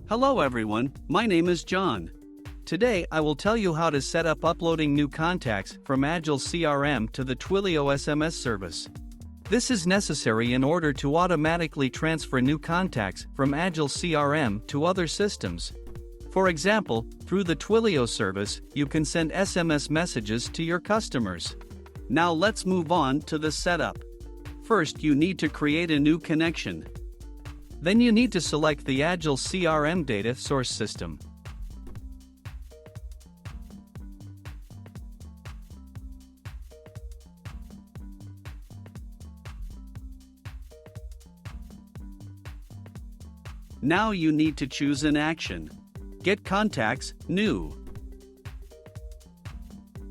Hello everyone, my name is John. Today I will tell you how to set up uploading new contacts from Agile CRM to the Twilio SMS service. This is necessary in order to automatically transfer new contacts from Agile CRM to other systems. For example, through the Twilio service, you can send SMS messages to your customers. Now let's move on to the setup. First, you need to create a new connection. Then you need to select the Agile CRM data source system. Now you need to choose an action. Get contacts, new.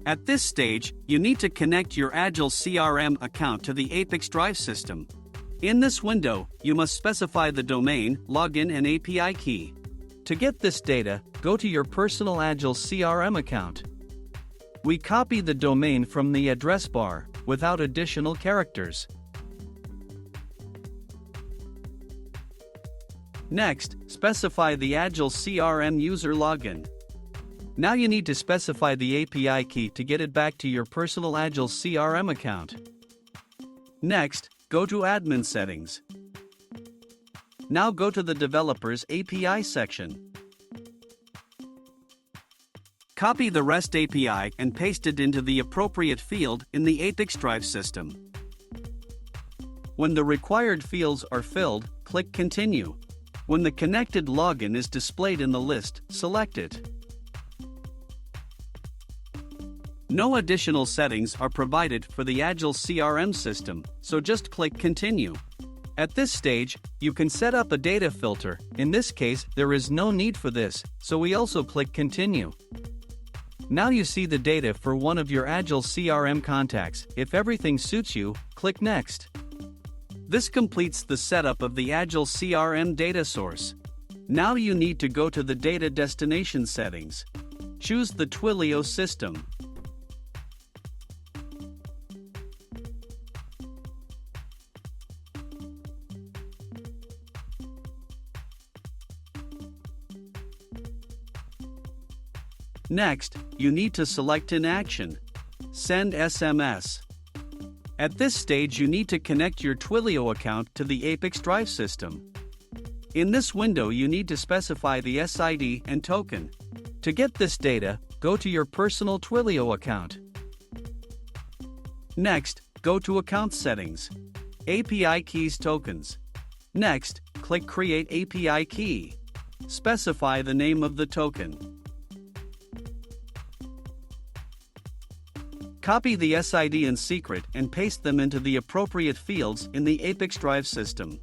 At this stage, you need to connect your Agile CRM account to the ApiX-Drive system. In this window, you must specify the domain, login and API key. To get this data, go to your personal Agile CRM account. We copy the domain from the address bar, without additional characters. Next, specify the Agile CRM user login. Now you need to specify the API key to get it back to your personal Agile CRM account. Next, go to Admin Settings. Now go to the Developers API section. Copy the REST API and paste it into the appropriate field in the ApiX-Drive system. When the required fields are filled, click Continue. When the connected login is displayed in the list, select it. No additional settings are provided for the Agile CRM system, so just click Continue. At this stage, you can set up a data filter. In this case, there is no need for this, so we also click Continue. Now you see the data for one of your Agile CRM contacts. If everything suits you, click Next. This completes the setup of the Agile CRM data source. Now you need to go to the data destination settings. Choose the Twilio system. Next, you need to select an action. Send SMS. At this stage, you need to connect your Twilio account to the ApiX-Drive system. In this window, you need to specify the SID and token. To get this data, go to your personal Twilio account. Next, go to Account Settings. API Keys Tokens. Next, click Create API Key. Specify the name of the token. Copy the SID and secret and paste them into the appropriate fields in the ApiX-Drive system.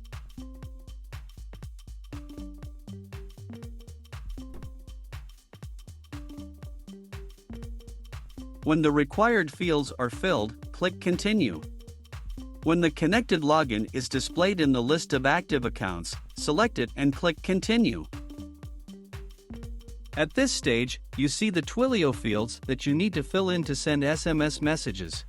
When the required fields are filled, click Continue. When the connected login is displayed in the list of active accounts, select it and click Continue. At this stage, you see the Twilio fields that you need to fill in to send SMS messages.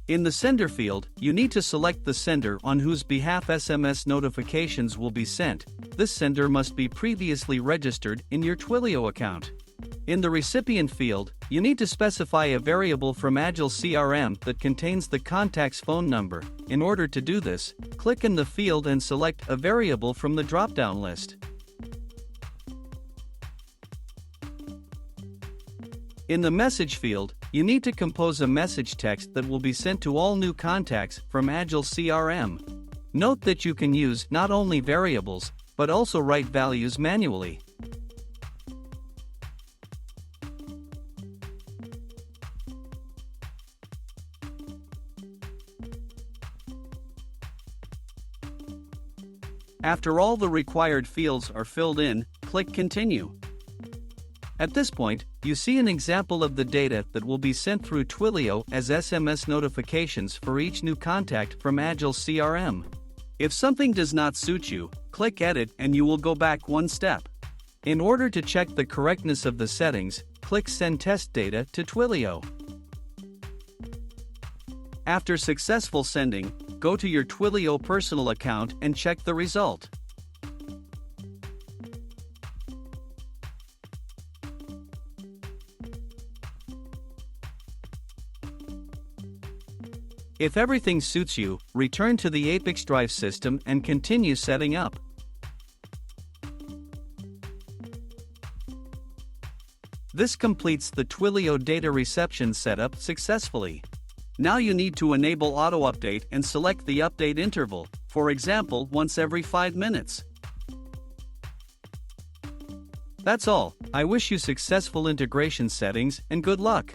In the Sender field, you need to select the sender on whose behalf SMS notifications will be sent. This sender must be previously registered in your Twilio account. In the Recipient field, you need to specify a variable from Agile CRM that contains the contact's phone number. In order to do this, click in the field and select a variable from the drop-down list. In the Message field, you need to compose a message text that will be sent to all new contacts from Agile CRM. Note that you can use not only variables, but also write values manually. After all the required fields are filled in, click Continue. At this point, you see an example of the data that will be sent through Twilio as SMS notifications for each new contact from Agile CRM. If something does not suit you, click Edit and you will go back one step. In order to check the correctness of the settings, click Send Test Data to Twilio. After successful sending, go to your Twilio personal account and check the result. If everything suits you, return to the ApiX-Drive system and continue setting up. This completes the Twilio data reception setup successfully. Now you need to enable auto-update and select the update interval, for example once every 5 minutes. That's all. I wish you successful integration settings and good luck.